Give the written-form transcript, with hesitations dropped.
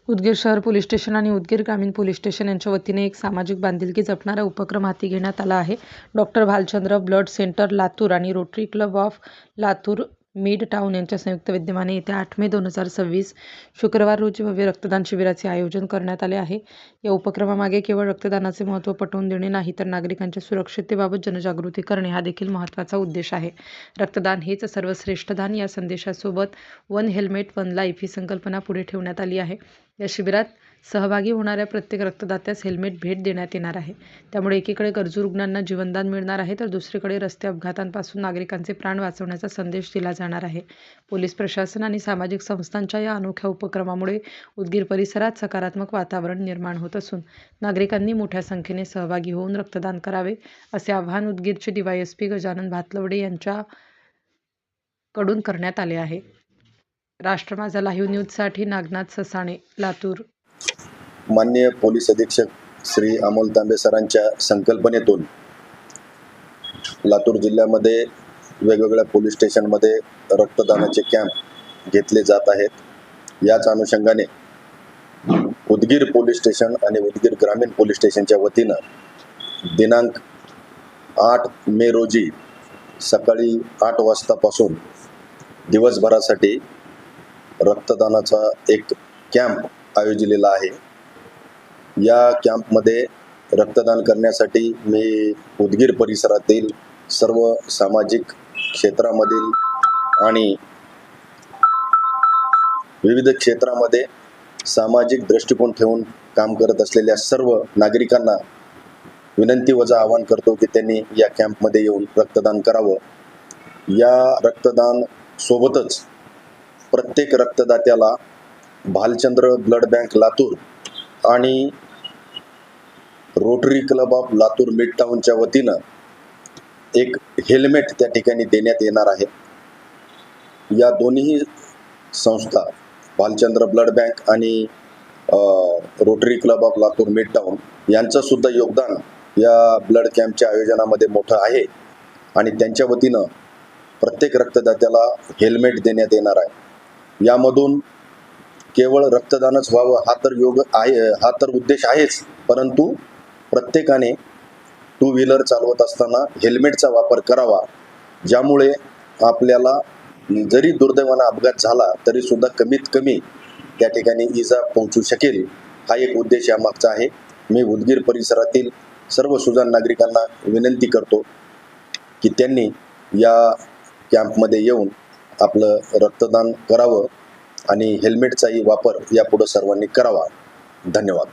उदगीर शहर police station आणि उदगीर ग्रामीण पोलीस स्टेशन यांच्या वतीने एक सामाजिक बांधिलकी जपणारा उपक्रम हाती घेण्यात आला आहे. Doctor Bhalchandra blood centre Latur आणि Rotary club of Latur mid town यांच्या संयुक्त विद्यमाने येत्या 8 मे 2026 शुक्रवार रोजी भव्य रक्तदान शिबिराचे आयोजन करण्यात आले आहे. या उपक्रमामागे केवळ रक्तदानाचे महत्त्व पटवून देणे नाही, तर नागरिकांच्या सुरक्षिततेबाबत जनजागृती करणे हा देखील महत्त्वाचा उद्देश आहे. रक्तदान हेच सर्वश्रेष्ठ दान या संदेशासोबत वन हेल्मेट वन लाईफ ही संकल्पना पुढे ठेवण्यात आली आहे. या शिबिरात सहभागी होणाऱ्या प्रत्येक रक्तदात्यास हेल्मेट भेट देण्यात येणार आहे. त्यामुळे एकीकडे गरजू रुग्णांना जीवनदान मिळणार आहे, तर दुसरीकडे रस्ते अपघातांपासून नागरिकांचे प्राण वाचवण्याचा संदेश दिला जाणार आहे. पोलीस प्रशासन आणि सामाजिक संस्थांच्या या अनोख्या उपक्रमामुळे उदगीर परिसरात सकारात्मक वातावरण निर्माण होत असून नागरिकांनी मोठ्या संख्येने सहभागी होऊन रक्तदान करावे, असे आवाहन उदगीरचे DYSP गजानन भातलवडे यांच्या कडून करण्यात आले आहे. राष्ट्र माझा लाईव्ह न्यूजसाठी नागनाथ ससाणे, लातूर. माननीय पोलीस अधीक्षक श्री अमोल तांबे सरांच्या संकल्पनेतून लातूर जिल्ह्यामध्ये वेगवेगळ्या पोलीस स्टेशनमध्ये रक्तदानाचे कॅम्प घेतले जात आहेत. याच अनुषंगाने उदगीर पोलीस स्टेशन आणि उदगीर ग्रामीण पोलीस स्टेशनच्या वतीनं दिनांक 8 मे रोजी सकाळी 8 वाजतापासून दिवसभरासाठी रक्तदानाचा एक कॅम्प आयोजिलेला आहे. या कॅम्पमध्ये रक्तदान करण्यासाठी मी उदगीर परिसरातील सर्व सामाजिक क्षेत्रामधील आणि विविध क्षेत्रामध्ये सामाजिक दृष्टिकोन ठेवून काम करत असलेल्या सर्व नागरिकांना विनंती वजा आवाहन करतो की त्यांनी या कॅम्पमध्ये येऊन रक्तदान करावं. या रक्तदान सोबतच प्रत्येक रक्तदात्याला भालचंद्र ब्लड बँक लातूर आणि Rotary club of Latur mid टाउनच्या वतीनं एक हेल्मेट त्या ठिकाणी देण्यात येणार आहे. या दोन्ही संस्था भालचंद्र ब्लड बँक आणि Rotary club of Latur mid town यांचं सुद्धा योगदान या ब्लड कॅम्पच्या आयोजनामध्ये मोठं आहे आणि त्यांच्या वतीनं प्रत्येक रक्तदात्याला हेल्मेट देण्यात येणार आहे. यामधून केवळ रक्तदानच व्हावं हा तर योग आहे, हा तर उद्देश आहेच, परंतु प्रत्येकाने 2 व्हीलर चालवत असताना हेल्मेटचा वापर करावा, ज्यामुळे आपल्याला जरी दुर्दैवाने अपघात झाला तरी सुद्धा कमीत कमी त्या ठिकाणी इजा पोहोचू शकेल, हा एक उद्देश यामागचा आहे. मी उदगीर परिसरातील सर्व सुजाण नागरिकांना विनंती करतो की त्यांनी या कॅम्पमध्ये येऊन आपलं रक्तदान करावं आणि हेल्मेटचाही वापर यापुढे सर्वांनी करावा. धन्यवाद.